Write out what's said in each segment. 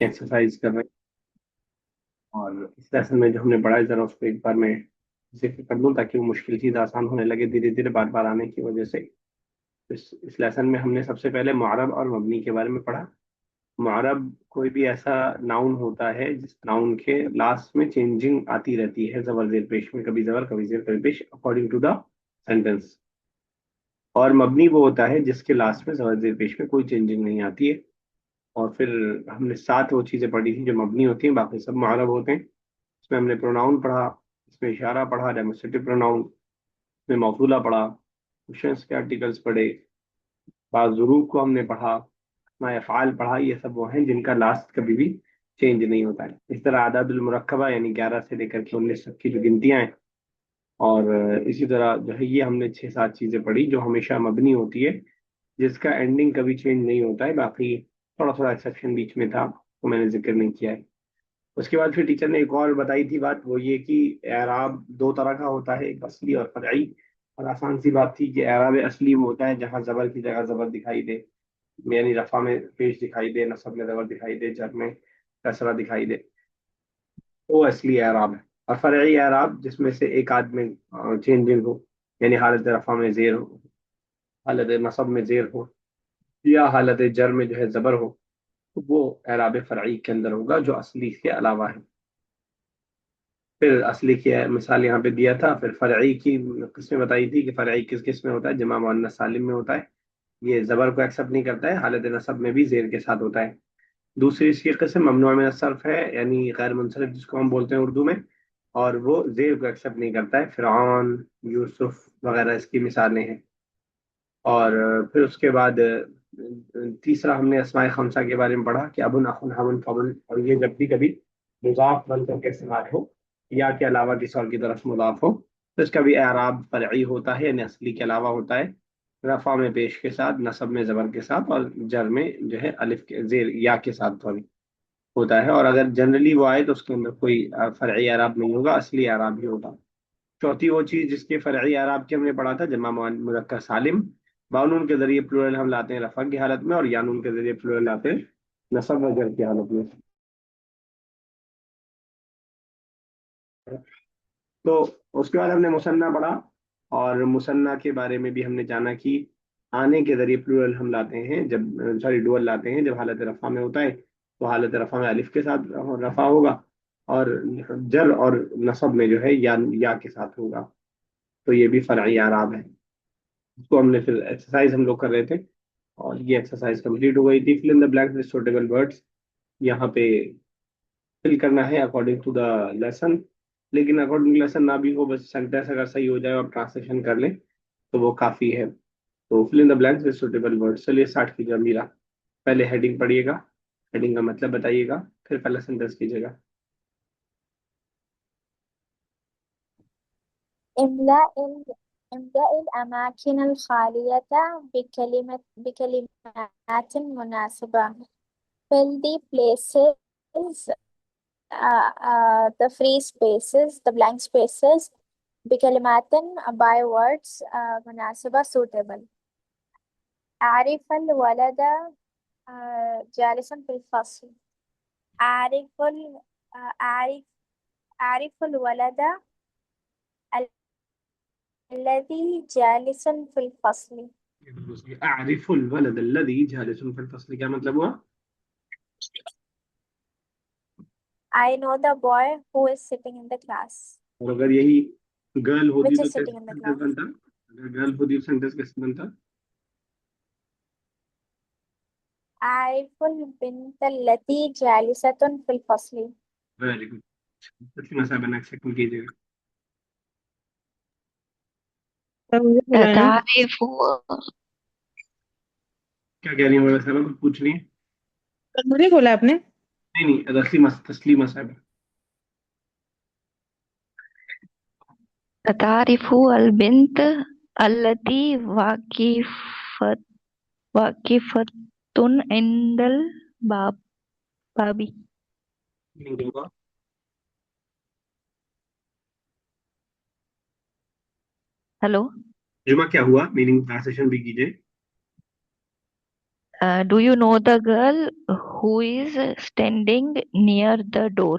Exercise کر رہے ہیں، اور اس لیسن میں جو ہم نے پڑھا ہے ذرا اس کو ایک بار میں ذکر کر دوں تاکہ وہ مشکل چیز آسان ہونے لگے دھیرے دھیرے بار بار آنے کی وجہ سے. اس لیسن میں ہم نے سب سے پہلے معرب اور مبنی کے بارے میں پڑھا. معرب کوئی بھی ایسا ناؤن ہوتا ہے جس ناؤن کے لاسٹ میں چینجنگ آتی رہتی ہے زبر زیر پیش میں، کبھی زبر کبھی زیر کبھی پیش اکارڈنگ ٹو دا سینٹینس. اور مبنی وہ ہوتا ہے جس کے لاسٹ میں زبر زیر پیش میں کوئی چینجنگ نہیں آتی ہے. اور پھر ہم نے 7 وہ چیزیں پڑھی تھی جو مبنی ہوتی ہیں، باقی سب معرب ہوتے ہیں. اس میں ہم نے پروناؤن پڑھا، اس میں اشارہ پڑھا، ڈیمونسٹریٹو پروناؤن، اس میں موصولہ پڑھا، کوشچنس کے آرٹیکلس پڑھے، بعض ظروف کو ہم نے پڑھا، اسماء افعال پڑھا. یہ سب وہ ہیں جن کا لاسٹ کبھی بھی چینج نہیں ہوتا ہے. اس طرح اعداد المرکبہ یعنی 11 سے لے کر کے 19 تک کی جو گنتیاں ہیں، اور اسی طرح جو ہے یہ ہم نے 6-7 چیزیں پڑھی جو ہمیشہ مبنی ہوتی ہے، جس کا اینڈنگ کبھی چینج نہیں ہوتا ہے. باقی تھوڑا تھوڑا ایکسیپشن بیچ میں تھا تو میں نے ذکر نہیں کیا ہے. اس کے بعد پھر ٹیچر نے ایک اور بتائی تھی بات، وہ یہ کہ اعراب 2 طرح کا ہوتا ہے، ایک اصلی اور فرعی. اور آسان سی بات تھی کہ اعراب اصلی وہ ہوتا ہے جہاں زبر کی جگہ زبر دکھائی دے، یعنی رفع میں پیش دکھائی دے، نصب میں زبر دکھائی دے، جر میں کسرہ دکھائی دے، وہ اصلی اعراب ہے. اور فرعی اعراب جس میں سے ایک آدھ میں چینجنگ ہو، یعنی حالت رفع میں زیر ہو، حالت نصب میں زیر ہو، یا حالت جر میں جو ہے زبر ہو، تو وہ اعراب فرعی کے اندر ہوگا جو اصلی کے علاوہ ہے. پھر اصلی کی مثال یہاں پہ دیا تھا. پھر فرعی کی قسمیں بتائی تھی کہ فرعی کس کس میں ہوتا ہے. جمع مؤنث سالم میں ہوتا ہے، یہ زبر کو ایکسپٹ نہیں کرتا ہے، حالت نصب میں بھی زیر کے ساتھ ہوتا ہے. دوسری اس کی قسم ممنوع من الصرف ہے، یعنی غیر منصرف جس کو ہم بولتے ہیں اردو میں، اور وہ زیر کو ایکسپٹ نہیں کرتا ہے. فرعون، یوسف وغیرہ اس کی مثالیں ہیں. اور پھر اس کے بعد تیسرا ہم نے اسماء خمسہ کے بارے میں پڑھا کہ ابن اخن ہمن فبن، اور یہ جب بھی کبھی مضاف بن کر کے استعمال ہو یا کے علاوہ کسی اور کی طرف مضاف ہو تو اس کا بھی اعراب فرعی ہوتا ہے، یعنی اصلی کے علاوہ ہوتا ہے. رفع میں پیش کے ساتھ، نصب میں زبر کے ساتھ، اور جر میں جو ہے الف کے زیر یا کے ساتھ سوری ہوتا ہے. اور اگر جنرلی وہ آئے تو اس کے اندر کوئی فرعی اعراب نہیں ہوگا، اصلی اعراب ہی ہوگا. چوتھی وہ چیز جس کے فرعی اعراب کے ہم نے پڑھا تھا جمع مذکر سالم، بانون کے ذریعے پلورل ہم لاتے ہیں رفع کی حالت میں، اور یانون کے ذریعے پلورل لاتے ہیں نصب و جر کی حالت میں. تو اس کے بعد ہم نے مثنیٰ پڑھا، اور مثنیٰ کے بارے میں بھی ہم نے جانا کہ آنے کے ذریعے پلورل ہم لاتے ہیں جب، سوری ڈوئل لاتے ہیں جب حالت رفع میں ہوتا ہے تو حالت رفع میں الف کے ساتھ رفع ہوگا، اور جر اور نصب میں جو ہے یا کے ساتھ ہوگا. تو یہ بھی فرعی اعراب ہے. اس کو ہم نے پھر ایکسرسائز ہم لوگ کر رہے تھے، اور یہ ایکسرسائز کمپلیٹ ہو گئی تھی. Fill in the blank with suitable words، یہاں پہ فل کرنا ہے اکارڈنگ ٹو دا لیسن. لیکن اکارڈنگ ٹو لیسن نہ بھی ہو، بس سینٹینس اگر صحیح ہو جائے اور ٹرانسلیشن کر لیں تو وہ کافی ہے. تو فل in the blanks with suitable words. چلیے اسٹارٹ کیجیے میرا. پہلے ہیڈنگ پڑھیے گا، ہیڈنگ کا مطلب بتائیے گا، پھر پہلا سینٹینس کیجیے گا. املأ املأ الأماكن الخالية بكلمات مناسبة. Fill the places, the free spaces, the blank spaces بكلمات by words مناسبة suitable. أعرف الولد جالسا في الفصل. أعرف ال- أعرف أعرف الولد الذي جالس في الفصل. اعرف الولد الذي جالس في الفصل کیا مطلب ہوا؟ I know the boy who is sitting in the class. اور اگر یہی گرل ہوتی Which تو is کیسے sitting in the sentence class. بنتا؟ اگر گرل ہوتی تو سینٹینس کیسے بنتا؟ أعرف البنت التي جالسة في الفصل. Very good. تسلیمہ صاحبہ نیکسٹ سیکنڈ کیجیے گا. سر مجھے بلانا. تعرف کیا کہہ رہی ہیں میرے صاحبہ، کچھ پوچھ رہی ہیں؟ سر مجھے بولا آپ نے. نہیں نہیں، تسلیمہ صاحبہ. تعرف البنت التي واقفة عند الباب بابی. meaning ہوگا. ہلو. ترجمہ کیا ہوا، میننگ ٹرانسلیشن بھی کیجیے. Do you know the girl who is standing near the door?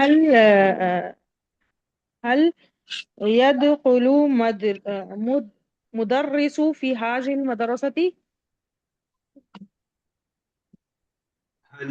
هل هل يدخل مدرس في هذه المدرسة؟ هل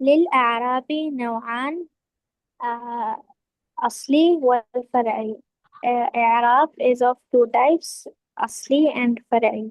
للإعراب نوعان, أصلي والفرعي. إعراب is of two types, أصلي and فرعي.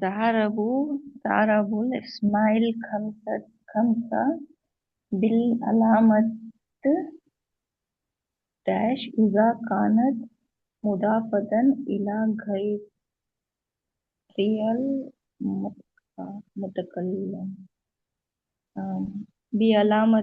تعربوا الأسماء الخمسة بالعلامة those إذا كانت مضافة إلى غير المتكلم بعلامة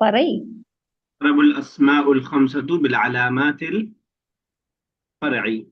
فرعي. تعرب الأسماء الخمسة بالعلامات الفرعي.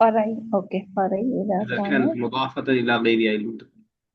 فرعي اوكي فرعي إذا إذا كانت كانت مضافة إلى غير المتكلم.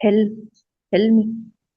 حلم حلمي.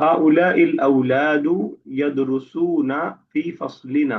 هؤلاء الأولاد يدرسون في فصلنا.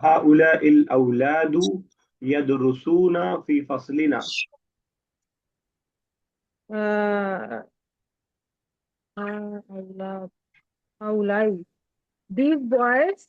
هؤلاء الأولاد يدرسون في فصلنا. أولاد. These boys,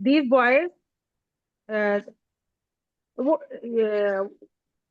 these boys, uh,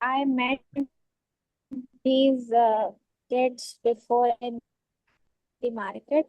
I met these kids before in the market.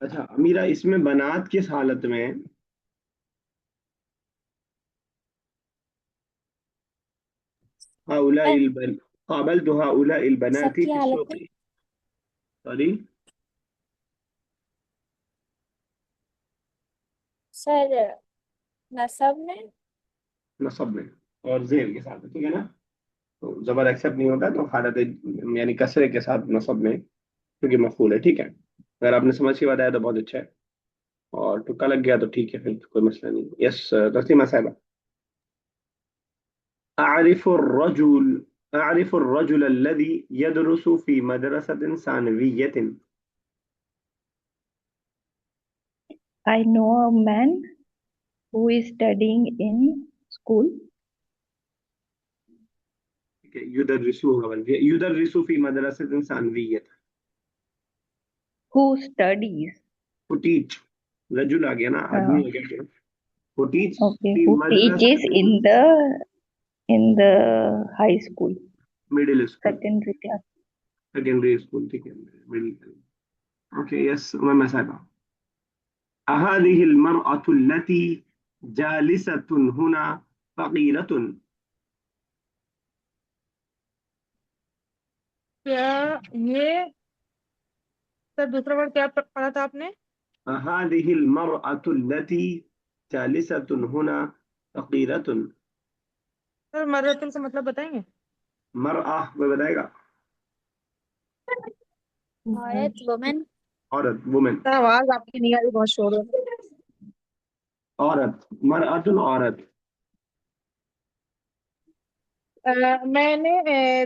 اچھا امیرا، اس میں بنات کس حالت میں ہے؟ هؤلاء قابلت هؤلاء سب البنات کی في حالت السوق. میں سوری. سر نصب میں. نصب میں اور زیر کے ساتھ، ٹھیک ہے نا؟ تو زبر ایکسپٹ نہیں ہوتا تو حالت یعنی کسرے کے ساتھ نصب میں، کیونکہ مفعول ہے. ٹھیک ہے، اگر آپ نے سمجھ کے بتایا تو بہت اچھا ہے، اور ٹکا لگ گیا تو ٹھیک ہے، پھر کوئی مسئلہ نہیں. یس تسلیمہ صاحبہ. أعرف الرجل أعرف الرجل الذي يدرس في مدرسة ثانوية. I know a man who is studying in school. يدرس في مدرسة ثانوية. Who studies? Who teach. رجل آ گیا نا، آدمی آ گیا. Who teach Okay, في who teaches Madressatul in the high school, middle school, secondary class. secondary school. ٹھیک ہے، middle. Okay, yes أمام صاحبة. أهذه المرأة التي جالسة هنا فقيرة. کیا یہ سر دوسرا ورڈ کیا پڑھا تھا آپ نے؟ هذه المرأة التي جالسة هنا فقيرة. سر مرتن کا مطلب بتائیں گے؟ مرأة وہ بتائے گا. عورت وومن. عورت woman. سر آواز آپ کی نہیں آ رہی، بہت شور ہے. عورت مرأة عورت. میں نے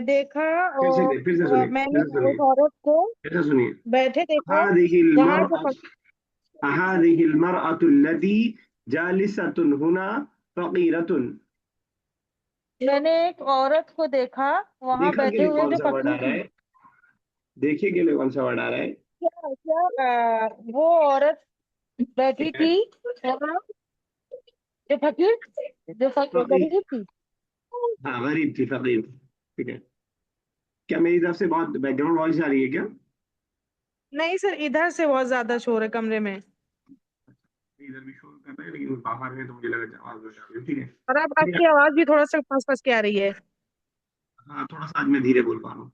دیکھا پھر سے اور پھر سے سنیے، میں پھر نے سے سنیے، ایک عورت کو پھر سے سنیے. بیٹھے دیکھا هذه جہاں سے المرأة هذه المرأة التي جالسة هنا فقيرة. میں نے ایک عورت کو دیکھا وہاں دیکھا کے بیٹھے لیے ہوئے کون جو سا ورڈ آ فقیر رہا تھی. ہے؟ دیکھے کے لیے کون سا ورڈ آ رہا ہے؟ کیا وہ عورت بیٹھی ٹھیک ہے، تھی وہاں جو فقیر فقیر. غریب تھی. ہاں غریب تھی، فقیر تھی. ٹھیک ہے. کیا میری طرف سے بہت بیک گراؤنڈ وائس آ رہی ہے کیا؟ نہیں سر، ادھر سے بہت زیادہ شور ہے کمرے میں. ادھر بھی شور کر رہا ہے لیکن باہر ہے تو مجھے لگا آواز ہو جا رہی ہے. ٹھیک ہے. اور اب آپ کی آواز بھی تھوڑا سا پھنس پھنس کے آ رہی ہے. ہاں تھوڑا سا آج میں دھیرے بول پا رہا ہوں.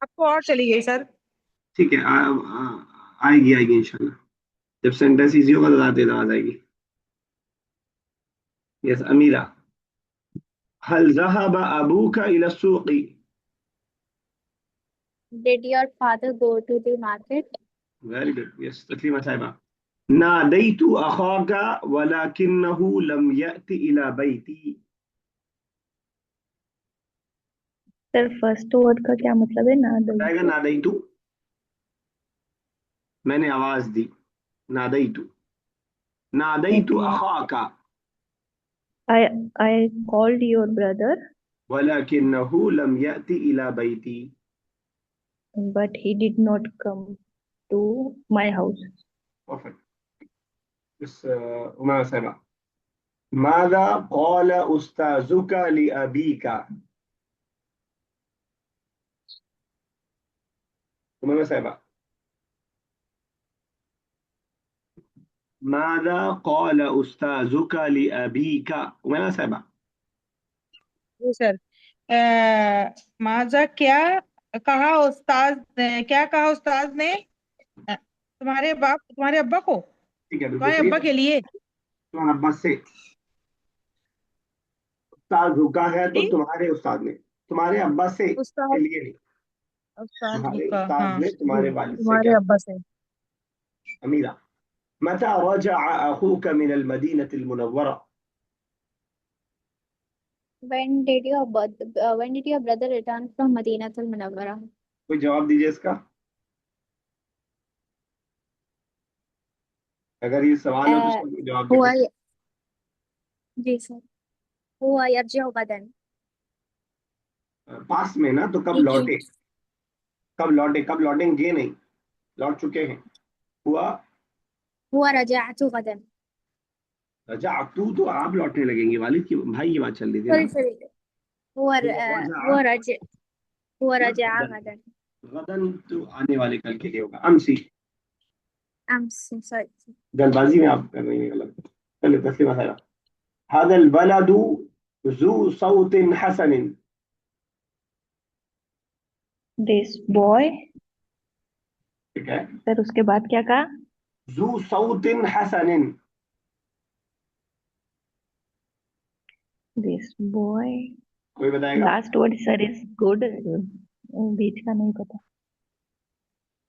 آپ کو اور چلی گئی سر. ٹھیک ہے، آئے گی انشاءاللہ. جب سینٹینس ایزی ہوگا تو آتے آواز آئے گی. یس امیرا. هل ذهب أبوك إلى السوق؟ Did your father go to the market? Very good. Yes تسليمة صاحبة. ناديت أخاك ولكنه لم يأتي إلى بيتي. Sir, first word کا کیا مطلب ہے؟ بتائے گا نادیتو، میں نے آواز دی. نادیتو نادیتو Okay. أخاك I called your brother, ولكنه لم يأتي إلى بيتي. but he did not come to my house. Perfect. Yes أمام صاحبة. ماذا قال أستاذك لأبيك؟ أمام صاحبة. ماذا قال أستاذك لأبيك؟ أمام صاحبة. جی سر. ماذا کیا کہا استاد کیا کہا استاد نے تمہارے ابا کو، ٹھیک ہے، بالکل تمہارے صحیح ابا ہے. کے لیے. تمہارا ابا سے استاد رکا ہے تو جی تمہارے استاد نے، تمہارے ابا سے کے استاد لیے نہیں. استاد تمہارے رکا، استاد ہاں نے جی تمہارے والد سے کیا تمہارے ابا سے. کہا. أميرة. متى رجع أخوك من المدينة المنورة؟ When did your brother return from Madinatul Munawwara? کوئی جواب دیجیے اس کا. اگر یہ سوال ہو تو اس کا کوئی جواب دے هو سکتے. جی سر. هو يرجع غدا. پاس میں نا، تو کب He came. لوٹے، کب لوٹے، کب لوٹیں گے نہیں، لوٹ چکے ہیں. ہوا هو رجعت غدا. رجع تو آپ لوٹنے لگیں گے، والد کی بھائی کی بات چل رہی تھی نا. sorry. هو رجع هو رجع هو نا رجع غدن. غدا. غدن تو آنے والے کل کے لیے ہوگا. امسی. أمس sorry. جلدبازی میں آپ کر رہی ہیں غلط. چلے تسلیمہ صاحبہ. هذا البلد ذو صوت حسن. This boy. ٹھیک ہے. سر اس کے بعد کیا کہا؟ ذو صوت حسن. This boy. کوئی بتائے گا؟ Last word sir is good. بیچ کا نہیں پتا.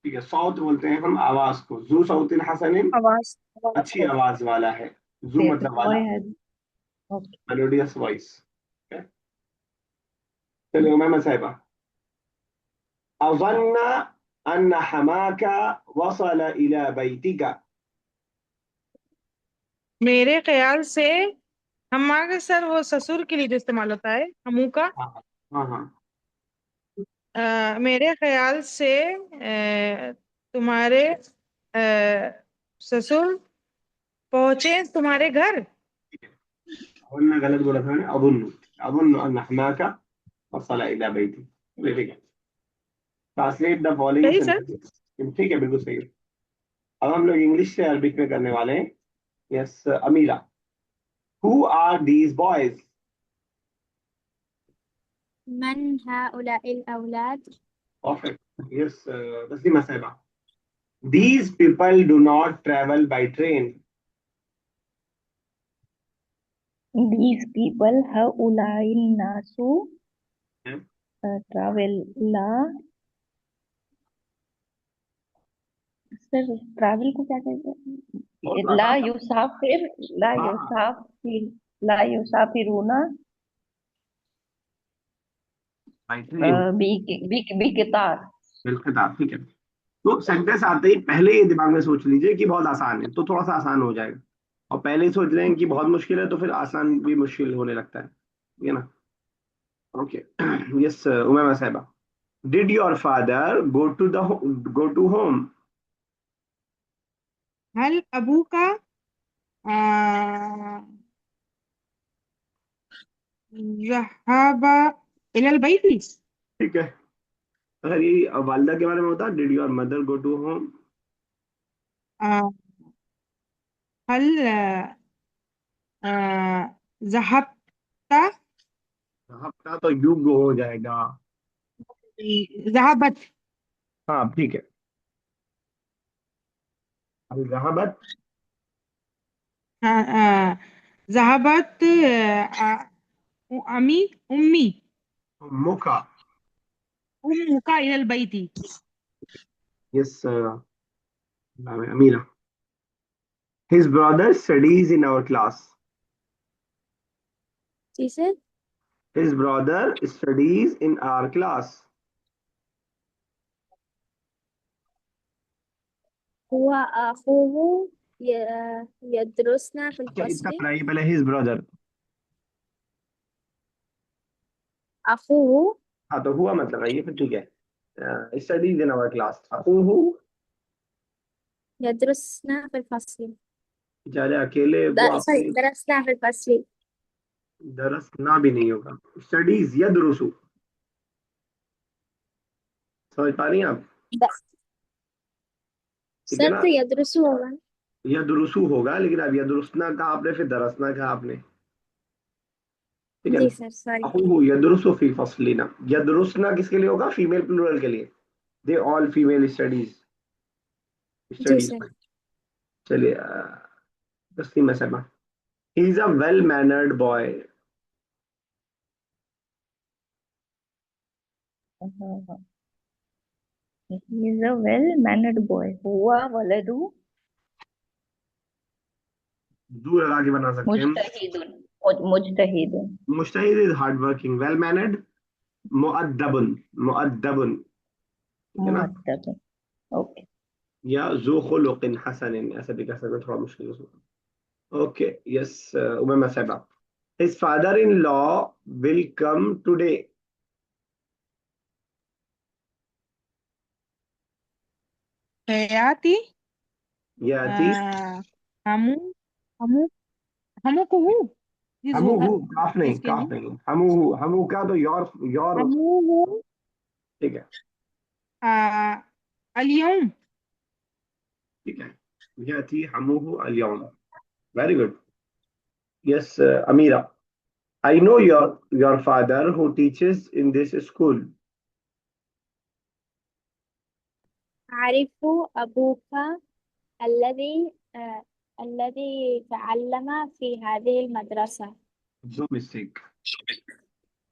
ٹھیک ہے. صوت بولتے ہیں ہم آواز کو. ذو صوت حسن آواز اچھی آواز والا ہے. ذو This مطلب boy والا. has. Okay. Melodious voice. چلے امامہ صاحبہ. أظن أن حماك وصل إلى بيتك. میرے خیال سے ہما کا سر وہ سسر کے لیے جو استعمال ہوتا ہے ہمو کا. ہاں ہاں. میرے خیال سے تمہارے سسر پہنچے تمہارے گھر. قلنا غلط بولا تھا نا. أظن أن حماك وصل إلى بيتك. ٹھیک ہے. ٹرانسلیٹ دا فالوئنگ صحیح سر. سینٹینس. ٹھیک ہے بالکل صحیح. اب ہم لوگ انگلش سے عربک میں کرنے والے ہیں. یس امیرہ. Who are these boys? من هؤلاء الأولاد؟ Perfect. Yes, تسلیمہ صاحبہ. These people do not travel by train. These people هؤلاء الناس travel لا. سر ٹریول کو کیا کہتے ہیں؟ لا یسافر. لا یسافر. لا یسافرون By train. بقطار. بالخطاب. ٹھیک ہے. تو سینٹینس آتے ہی پہلے یہ دماغ میں سوچ لیجئے کہ بہت آسان ہے تو تھوڑا سا آسان ہو جائے گا. اور پہلے ہی سوچ رہے ہیں کہ بہت مشکل ہے تو پھر آسان بھی مشکل ہونے لگتا ہے. ٹھیک ہے نا. اوکے. یس امامہ صاحبہ. Did your father go to home? حل ابو کا ذهب الى البيت. ٹھیک ہے. اگر یہ والدہ کے بارے میں ہوتا Did your mother go to home? هل ذهبت ہفتہ تو یو گو ہو جائے گا. ذهبت. ہاں ٹھیک ہے. ذهبت. ذهبت امي موکا. امك الى البيت. یس امیرہ. His brother studies in our class. G sir. His brother studies in our class. هو أخوه يدرسنا في اچھا اتنا الفصل. بنائیے پہلے. his brother. أخوه ہاں تو ہوا مطلب ہے یہ پھر ٹھیک ہے. studies in our class. اخوہ. يدرسنا في الفصل. بیچارے اکیلے وہ آپ sorry نے درسنا في الفصل. درس نہ بھی نہیں ہوگا. studies یدرسو. سمجھ پا رہی ہیں آپ؟ ٹھیک ہے سر نا. تو يدرسوا ہوگا. یدرسو ہوگا لیکن اب یدرسنا کہا آپ نے پھر درسنا کہا آپ نے. ٹھیک ہے جی نا. Sir sorry. اخوہ یدرسو فی فصلنا. یدرسنا کس کے لیے ہوگا؟ فیمیل پلورل کے لیے. دے آل فیمیل اسٹڈیز. جی اسٹڈیز. سر. چلیے تسلیمہ صاحبہ. He is a well-mannered boy. He is a well-mannered boy. ہوا ولد دور لگا کے بنا سکتے ہیں. مجتہد. مجتہد is hard working. well-mannered مؤدب. مؤدب. ٹھیک ہے نا. مؤدب. اوکے. یا ذو خلق حسن ایسا بھی کہہ سکتے. تھوڑا مشکل ہے. اوکے. یس امامہ صاحبہ. His father-in-law will come today. حیاتی یاتی. ہمو ہمو ہمو کو ہوں یہ ہمو ہو کاف نہیں. کس کے کاف لیے نہیں. ہمو ہمو کا تو یور. ہمو ہوں ٹھیک ہے. اليوم. ٹھیک ہے. يأتي عمه اليوم. Very good. Yes, Amira. I know your father who teaches in this school. أعرف أبوك الذي الذي تعلم في هذه المدرسة. No mistake.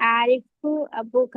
أعرف أبوك.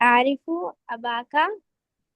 أعرف أباك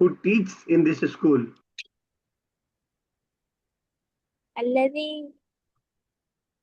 Who teaches in this school? الذي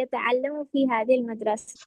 يتعلم في هذه المدرسة.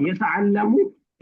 يتعلم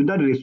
يدرس.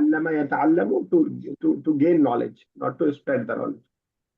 علم يتعلم to gain knowledge, not to spread the knowledge.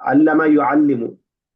علم يعلم.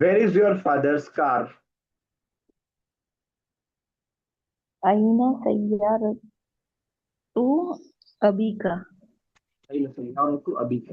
Where is your father's car? أين سيارة أبيك؟ أين سيارة أبيك.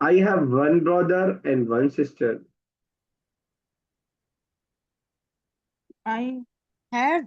I have one brother and one sister. I have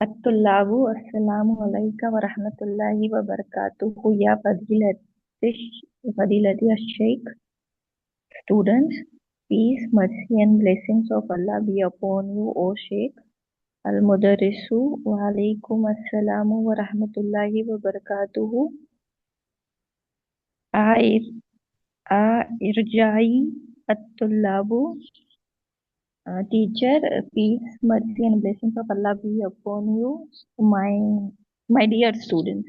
الطلاب السلام عليكم ورحمة الله وبركاته يا فضيلة الشيخ. Students, peace, mercy and blessings of Allah be upon you, O Sheikh. Al-Mudarrisu wa alaykum assalamu wa rahmatullahi wa barakatuhu. Irjai at-tullabu. Teacher, peace, mercy and blessings of Allah be upon you, my dear students.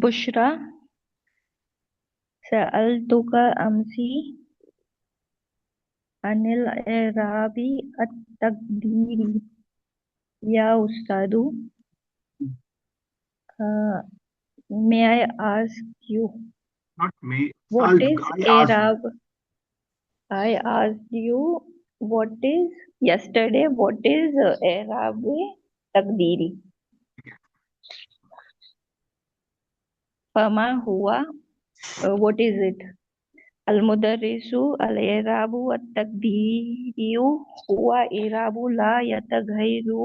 Bushra, sa'altuka amsi anil i'rabi at-taqdiri ya ustadu. May I ask you Not me. what is I asked. i'rab? I asked you what is yesterday. What is i'rab taqdiri? Fama huwa. What is it? Al-mudarrisu al-i'rabu at-taqdiriyu huwa i'rabu la yataghayyaru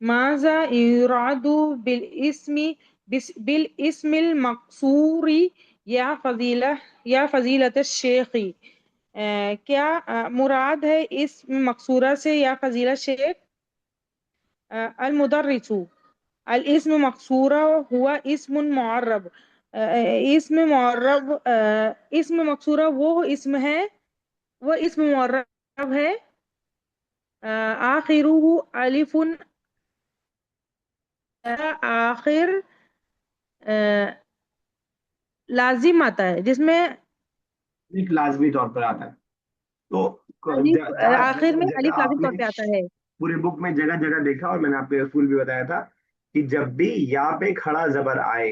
ماذا يراد بالاسم المقصور یا فضیلت الشیخ؟ کیا مراد ہے اسم مقصورہ سے یا فضیلت شیخ؟ المدرس الاسم مقصورہ ہوا اسم معرب، اسم مقصورہ وہ اسم معرب ہے آخرہ الف، آخر لازم آتا ہے جس میں ایک لازمی طور پر آتا ہے. تو الف آخر میں جگہ الف لازم آپ نے طور پہ آتا ہے. پورے بک میں جگہ جگہ دیکھا، اور میں نے آپ کے اصول بھی بتایا تھا کہ جب بھی یا پہ کھڑا زبر آئے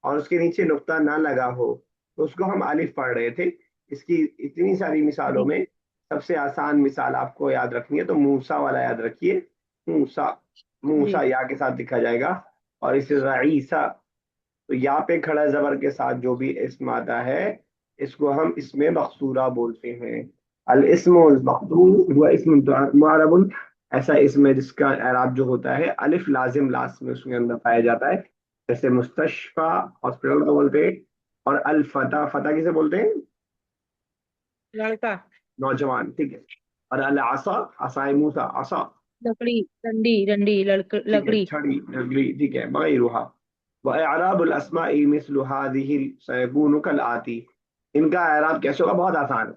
اور اس کے نیچے نقطہ نہ لگا ہو تو اس کو ہم الف پڑھ رہے تھے. اس کی اتنی ساری مثالوں جی میں سب سے آسان مثال آپ کو یاد رکھنی ہے تو موسیٰ والا یاد رکھیے. موسیٰ، جی موسیٰ یا کے ساتھ لکھا جائے گا. اور اس عیسیٰ، تو یا پہ کھڑا زبر کے ساتھ جو بھی اسم آتا ہے اس کو ہم اسم مقصورہ بولتے ہیں. الاسم المقصور ہوا اسم معرب، ایسا اسم ہے جس کا اعراب جو ہوتا ہے الف لازم لاسٹ میں اس کے اندر پایا جاتا ہے. جیسے مستشفی ہاسپٹل کو بولتے ہیں، اور الفتح، فتح کسے بولتے ہیں؟ لڑکا، نوجوان، ٹھیک ہے. اور العصا، عصا موسیٰ، عصا، لکڑی، ڈنڈی ٹھیک ہے، لکڑی. چھڑی، ڈگری، ٹھیک ہے، بغیرها. وإعراب الأسماء مثل هذه سيكون كالآتي. ان کا اعراب کیسے ہوگا؟ بہت آسان ہے.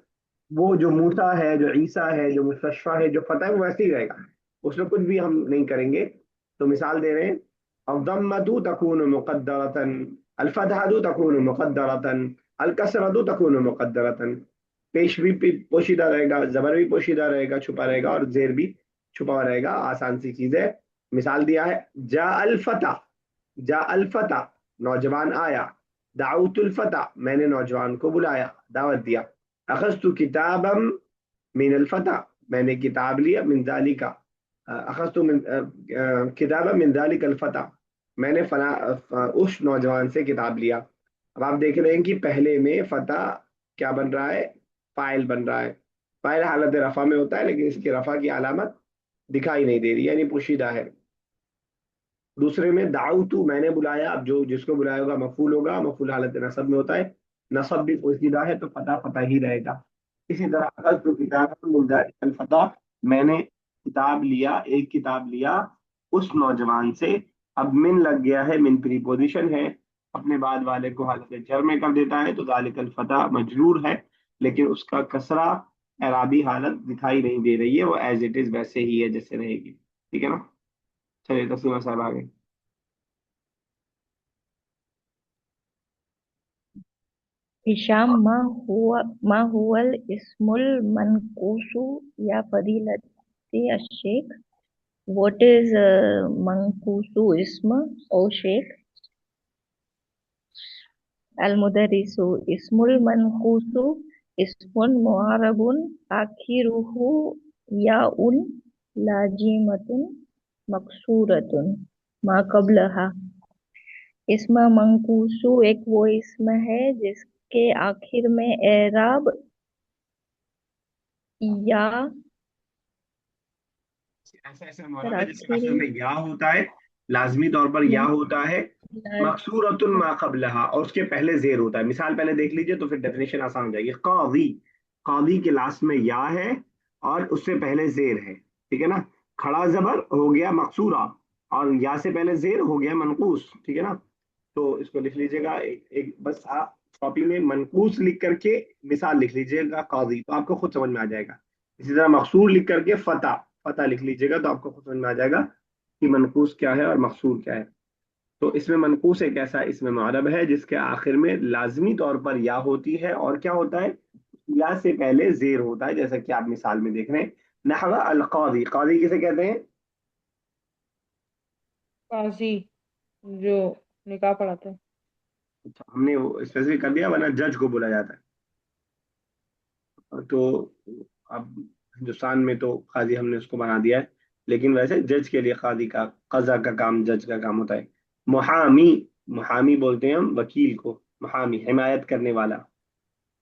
وہ جو موسیٰ ہے، جو عیسیٰ ہے، جو مستشفیٰ ہے، جو فتح ہے، وہ ویسے ہی رہے گا، اس میں کچھ بھی ہم نہیں کریں گے. تو مثال دے رہے ہیں: الضمة تكون مقدرة، الفتحة تكون مقدرة، الكسرة تكون مقدرة. پیش بھی پوشیدہ رہے گا، زبر بھی پوشیدہ رہے گا، چھپا رہے گا، اور زیر بھی چھپا ہوا رہے گا. آسان سی چیز ہے. مثال دیا ہے: جاء الفتح، جاء الفتح، نوجوان آیا. دعوت الفتح، میں نے نوجوان کو بلایا، دعوت دیا. اخذت کتابا من الفتح، میں نے کتاب لیا. من ذالک، اخذت من کتابا من ذالک الفتح، میں نے فلاں اس نوجوان سے کتاب لیا. اب آپ دیکھ رہے ہیں کہ پہلے میں فتح کیا بن رہا ہے؟ فاعل بن رہا ہے. فاعل حالت رفع میں ہوتا ہے، لیکن اس کی رفع کی علامت دکھائی نہیں دے رہی، یعنی پوشیدہ ہے. دوسرے میں دعوتو، میں نے بلایا. اب جو جس کو بلایا ہوگا مفعول ہوگا، مفعول حالت نصب میں ہوتا ہے، نصب بھی پوشیدہ ہے تو فتح فتح ہی رہے گا. اسی طرح اخذت کتابا من ذلک الفتح، میں نے کتاب لیا، ایک کتاب لیا اس نوجوان سے. اب من لگ گیا ہے، من پریپوزیشن ہے، اپنے بعد والے کو حالت جر میں کر دیتا ہے، تو ذالک الفتح مجرور ہے، لیکن اس کا کسرہ اعرابی حالت دکھائی نہیں دے رہی ہے، وہ ایز اٹ از ویسے ہی ہے جیسے رہے گی. ٹھیک ہے نا؟ چلیے تسلیمہ صاحب آگے. هشام، ما هو الاسم المنقوص يا فضيلة الشيخ؟ What is منقوص اسم او شیخ؟ المدرس. اسم المنقوص اسم معرب آخره یاء لازمة مکسورة ما قبلها. اسم منقوص ایک وہ اسم ہے جس کے آخر میں اعراب یا ایسا ایسا پر معرب ہے جس کے آخر آخری میں یا ہوتا ہے، لازمی طور پر یا ہوتا ہے، مکسورۃ ما قبلہا، اور اس کے پہلے زیر ہوتا ہے. مثال پہلے دیکھ لیجئے تو پھر ڈیفینیشن آسان ہو جائے گی. قاضی، قاضی کے لاسٹ میں یا ہے اور اس سے پہلے زیر ہے. ٹھیک ہے نا؟ کھڑا زبر ہو گیا مقصورہ، اور یا سے پہلے زیر ہو گیا منقوص. ٹھیک ہے نا؟ تو اس کو لکھ لیجئے گا. ایک بس آپ کاپی میں منقوص لکھ کر کے مثال لکھ لیجئے گا قاضی، تو آپ کو خود سمجھ میں آ جائے گا. اسی طرح مقصور لکھ کر کے فتح، فتح لکھ لیجئے گا تو آپ کو خود سمجھ میں آ جائے گا کہ منقوص کیا ہے اور مقصور کیا ہے. تو اس میں منقوص ایک ایسا اس میں معرب ہے جس کے آخر میں لازمی طور پر یا ہوتی ہے، اور کیا ہوتا ہے؟ یا سے پہلے زیر ہوتا ہے، جیسا کہ آپ مثال میں دیکھ رہے ہیں. نحو القاضی، قاضی کسے کہتے ہیں؟ قاضی جو نکاح پڑھاتا ہے. ہم نے وہ اسپیسیفک کر دیا، ورنہ جج کو بولا جاتا ہے. تو اب ہندوستان میں تو قاضی ہم نے اس کو بنا دیا ہے، لیکن ویسے جج کے لیے قاضی کا قضا کا کام جج کا کام ہوتا ہے. محامی، محامی بولتے ہیں ہم وکیل کو، محامی حمایت کرنے والا.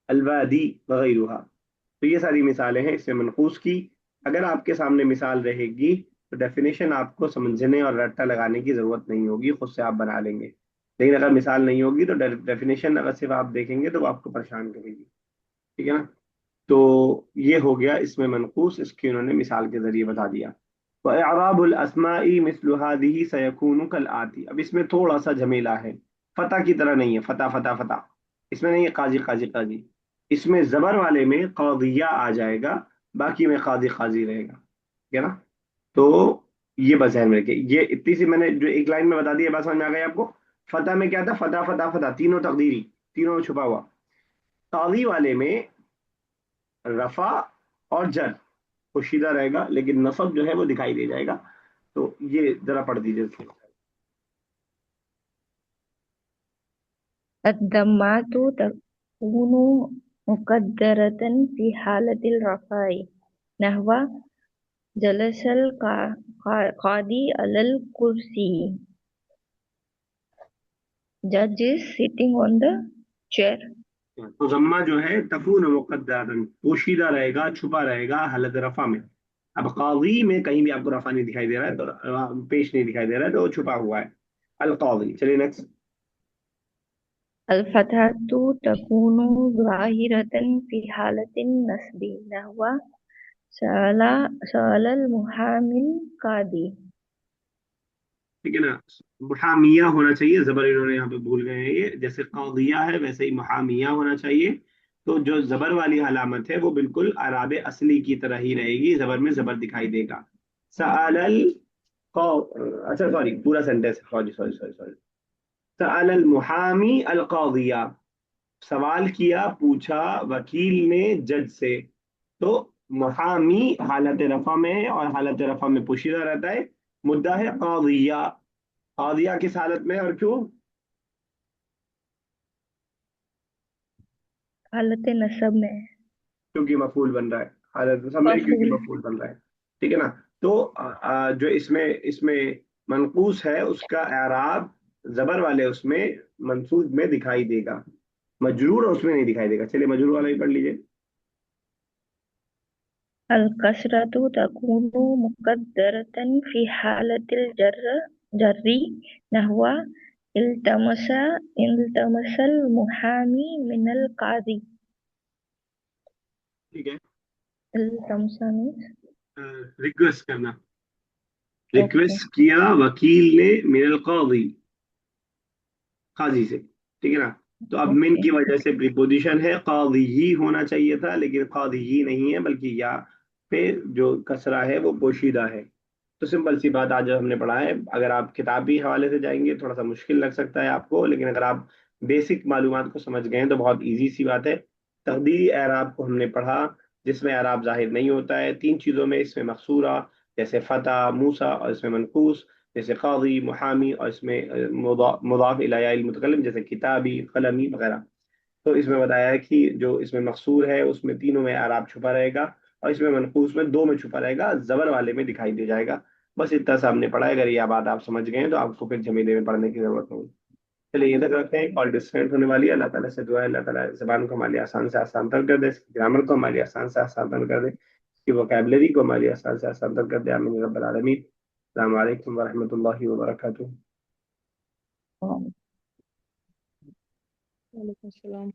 الوادی وغیرہ. تو یہ ساری مثالیں ہیں اس میں منقوص کی. اگر آپ کے سامنے مثال رہے گی تو ڈیفینیشن آپ کو سمجھنے اور رٹا لگانے کی ضرورت نہیں ہوگی، خود سے آپ بنا لیں گے. لیکن اگر مثال نہیں ہوگی تو ڈیفینیشن اگر صرف آپ دیکھیں گے تو وہ آپ کو پریشان کرے گی. ٹھیک ہے نا. تو یہ ہو گیا اس میں منقوص، اس کی انہوں نے مثال کے ذریعے بتا دیا. وَإِعْرَابُ الْأَسْمَاءِ مِثْلُ هَذِهِ سَيَكُونُ كَالْآتِ. اب اس میں تھوڑا سا جھمیلا ہے، فتح کی طرح نہیں ہے، فتح فتح فتح اس میں نہیں ہے، قاضی قاضی قاضی. اس میں زبر والے میں قاضیہ آ جائے گا، باقی میں قاضی قاضی رہے گا. ٹھیک ہے نا. تو یہ بس ذہن میں رکھیے، یہ اتنی سی میں نے جو ایک لائن میں بتا دی ہے، بات سمجھ میں آ گئی آپ کو. فتح میں کیا تھا؟ فتح فتح فتح، تینوں تقدیری، تینوں میں چھپا ہوا. قاضی والے میں رفع اور جر پوشیدہ رہے گا، لیکن نصب جو ہے وہ دکھائی دے جائے گا. تو یہ ذرا پڑھ دیجیے. الضمات تكون مقدرة في حالة الرفع نحو جلس القاضي على الكرسي. Judge is sitting on the chair. تو ضمہ جو ہے تکون مقدرن، پوشیدہ رہے گا، چھپا رہے گا حالت رفع میں. اب قاضی میں کہیں بھی آپ کو رفع نہیں دکھائی دے رہا ہے، تو پیش نہیں دکھائی دے رہا ہے، تو وہ چھپا ہوا ہے. القاضی. چلیے نیکسٹ. الفتحة تكون ظاهرة في حالة النصب نحو سأل المحامي القاضي. ٹھیک ہے نا. محامیہ ہونا چاہیے، زبر انہوں نے یہاں پہ بھول گئے ہیں. یہ جیسے قاضیہ ہے ویسے ہی محامیہ ہونا چاہیے. تو جو زبر والی علامت ہے وہ بالکل اعراب اصلی کی طرح ہی رہے گی، زبر میں زبر دکھائی دے گا. سأل اچھا سوری، پورا sentence, sorry sorry sorry sorry. سأل المحامی القاضیہ، سوال کیا، پوچھا وکیل نے جج سے. تو محامی حالت رفع میں ہے، اور حالت رفع میں پوشیدہ رہتا ہے. مدعا ہے قاضیہ. قاضیہ کس حالت میں اور کیوں؟ حالت نصب میں. کیونکہ مفعول بن رہا ہے. حالت رفع میں کیونکہ مفعول. مفعول بن رہا ہے. ٹھیک ہے نا. تو جو اس میں منقوص ہے اس کا اعراب زبر والے اس میں منصوب میں دکھائی دے گا، مجرور اس میں نہیں دکھائی دے گا. چلیے مجرور والا ہی پڑھ لیجیے. الكسرة تكون مقدرة في حالة الجر نحو التمس المحامي من القاضي. ٹھیک ہے. التمس means ریکویسٹ کرنا، okay. ریکویسٹ کیا وکیل نے من القاضی، قاضی سے. ٹھیک ہے نا. تو اب من Okay. کی وجہ سے پریپوزیشن ہے، قاضی ہی ہونا چاہیے تھا، لیکن قاضی ہی نہیں ہے، بلکہ یا پہ جو کسرہ ہے وہ پوشیدہ ہے. تو سمپل سی بات آج ہم نے پڑھا ہے. اگر آپ کتابی حوالے سے جائیں گے تھوڑا سا مشکل لگ سکتا ہے آپ کو، لیکن اگر آپ بیسک معلومات کو سمجھ گئے ہیں تو بہت ایزی سی بات ہے. تقدیری اعراب کو ہم نے پڑھا، جس میں اعراب ظاہر نہیں ہوتا ہے تین چیزوں میں: اس میں مقصورہ جیسے فتح موسیٰ، اور اس میں منقوص جیسے قاضی محامی، اور اس میں مضاف الی المتکلم جیسے کتابی قلمی وغیرہ. تو اس میں بتایا ہے کہ جو اس میں مقصور ہے اس میں تینوں میں اعراب چھپا رہے گا، اور اس میں منقوص میں دو میں چھپا رہے گا، زبر والے میں دکھائی دے جائے گا. بس اتنا سا ہم نے پڑھا ہے. اگر یہ بات آپ سمجھ گئے ہیں تو آپ کو پھر جمیلے میں پڑھنے کی ضرورت نہیں. چلیے یہ تک رکھتے ہیں. کال ڈسکنیکٹ ہونے والی ہے. اللہ تعالیٰ سے دعا ہے اللہ تعالیٰ زبان کو ہماری آسان سے آسان تر کر دے، اس کی گرامر کو ہماری آسان سے آسان تر کر دے، اس کی ووکیبلری کو ہماری آسان سے آسان تر کر دے. آمین رب العالمین. السلام علیکم ورحمۃ اللہ وبرکاتہ. وعلیکم السلام.